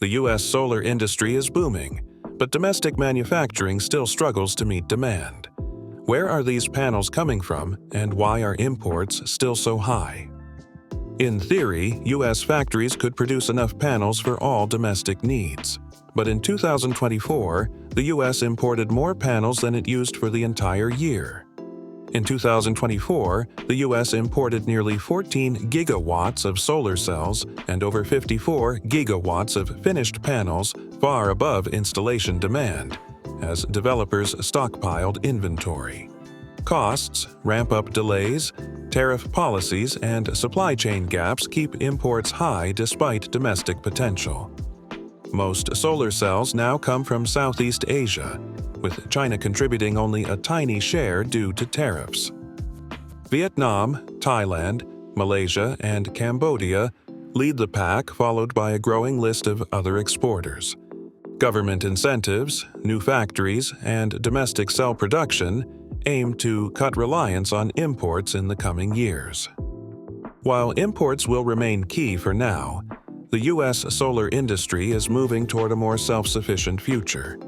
The U.S. solar industry is booming, but domestic manufacturing still struggles to meet demand. Where are these panels coming from, and why are imports still so high? In theory, U.S. factories could produce enough panels for all domestic needs. But in 2024, the U.S. imported more panels than it used for the entire year. In 2024, the U.S. imported nearly 14 gigawatts of solar cells and over 54 gigawatts of finished panels, far above installation demand, as developers stockpiled inventory. Costs, ramp-up delays, tariff policies, and supply chain gaps keep imports high despite domestic potential. Most solar cells now come from Southeast Asia, with China contributing only a tiny share due to tariffs. Vietnam, Thailand, Malaysia, and Cambodia lead the pack, followed by a growing list of other exporters. Government incentives, new factories, and domestic cell production aim to cut reliance on imports in the coming years. While imports will remain key for now, the U.S. solar industry is moving toward a more self-sufficient future.